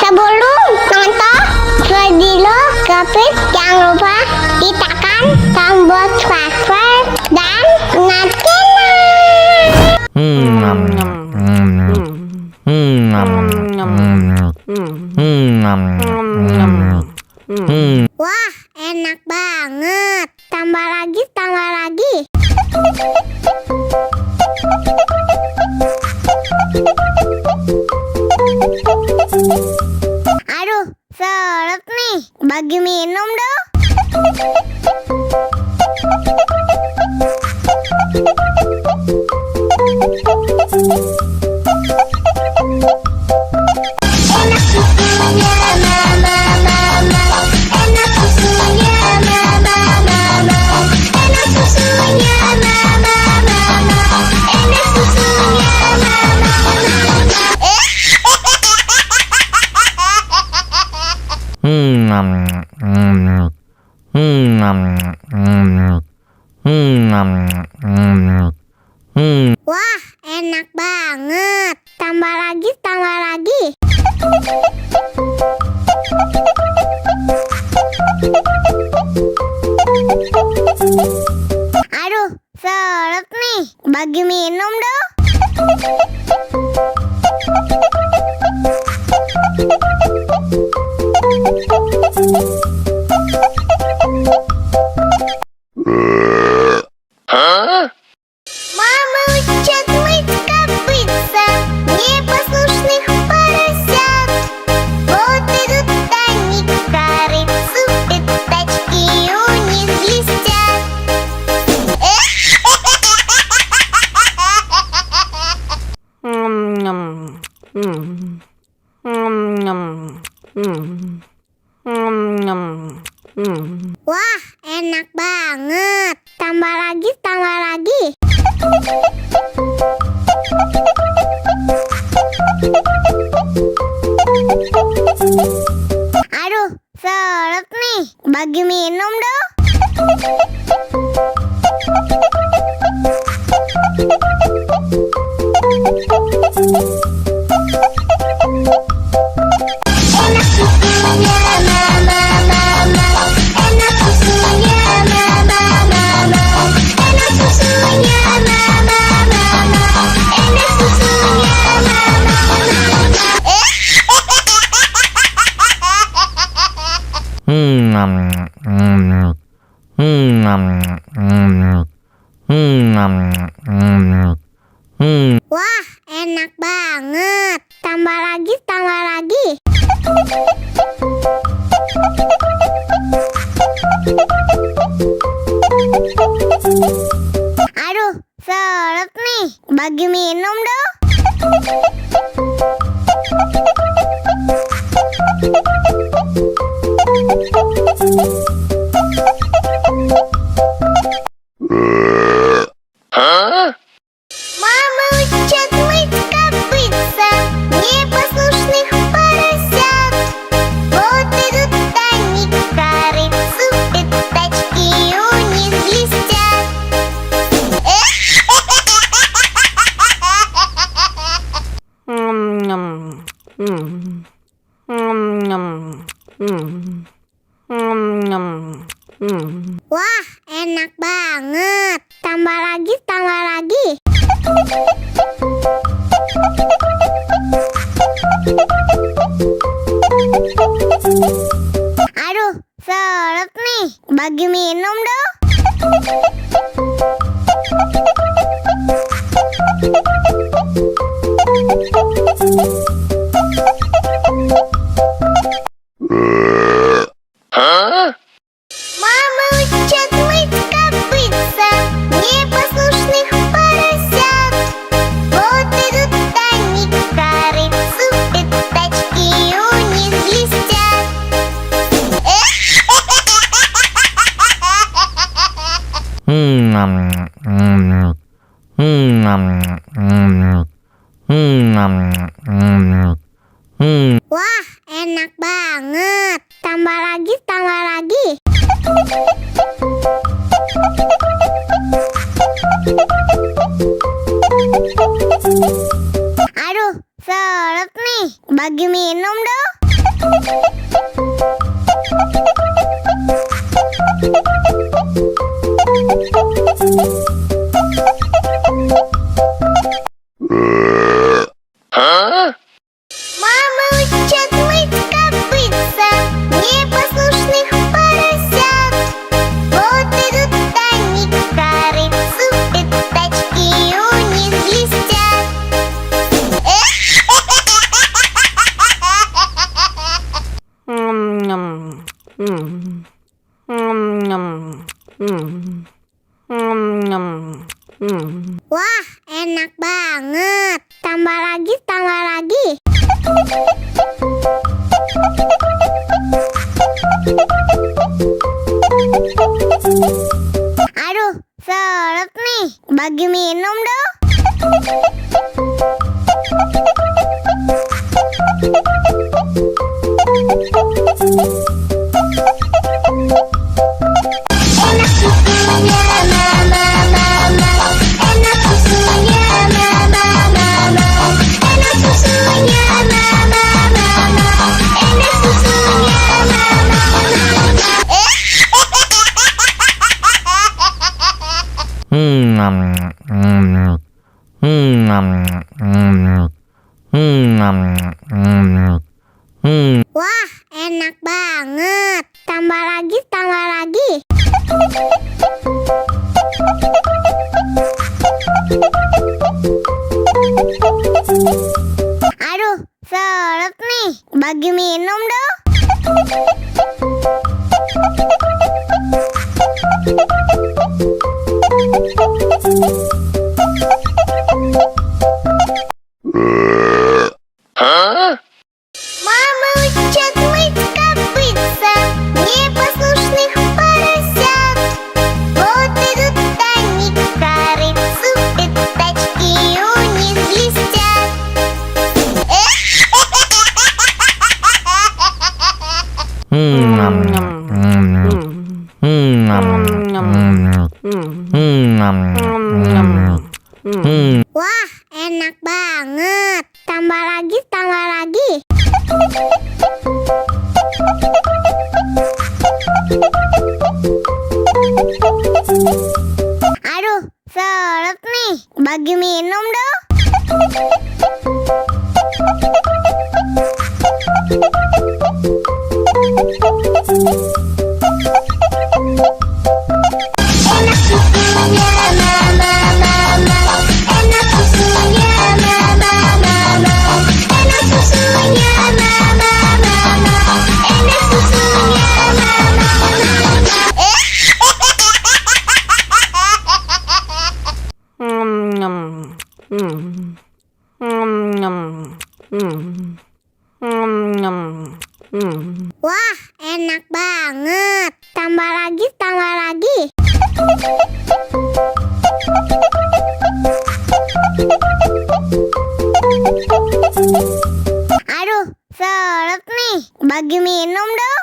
Sebelum nonton video Kepit, jangan lupa tekan tombol subscribe dan Wah, enak banget. Tambah lagi, tambah lagi. Aduh, seret nih. Bagi minum dong. Enak susunya mama, enak susunya mama, enak susunya mama, enak susunya Wah, enak banget. Tambah lagi, tambah lagi. Aduh, seret nih. Bagi minum dong. Мама учат мыть копытца непослушных поросят. Вот идут они к корыцу, пятачки у них блестят. Wah, enak banget. Tambah lagi, tambah lagi. Aduh, seret nih. Bagi minum dong. Enak susunya mama, enak susunya mama, enak susunya mama, enak susunya Wah, enak banget. Tambah lagi, tambah lagi. Aduh, seret nih. Bagi minum dong. Мама учат мыть копытца непослушных поросят. Вот идут они к корыцу, пятачки у них блестят. Wah, enak banget. Tambah lagi, tambah lagi. Aduh, seret nih. Bagi minum dong. Мама учат мыть копытца непослушных поросят. Вот идут они к корыцу, пятачки у них блестят. Wah, enak banget. Tambah lagi, tambah lagi. Aduh, seret nih. Bagi minum dong. Мама учат мыть копытца непослушных поросят. Вот идут они к корыцу, пятачки у них блестят. Wah, enak banget. Tambah lagi, tambah lagi. Aduh, seret nih. Bagi minum dong. Enak susunya mama, mama. Enak susunya mama, mama. Enak susunya mama, mama. Enak susunya mama, mama. Wah, enak banget. Tambah lagi, tambah lagi. Aduh, seret nih. Bagi minum dong. Мама учат мыть копытца непослушных поросят. Вот идут они к корыцу, пятачки у них блестят. Wah, enak banget. Tambah lagi, tambah lagi. Aduh, seret nih. Bagi minum dong. Enak susunya mama, mama. Enak susunya mama, mama. Enak susunya mama, mama. Enak susunya mama, mama. Wah, enak banget. Tambah lagi, tambah lagi. Aduh, seret nih. Bagi minum dong.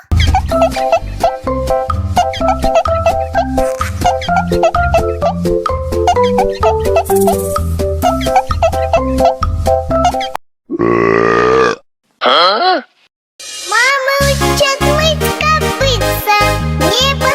Mama учат мыть копытца непослушных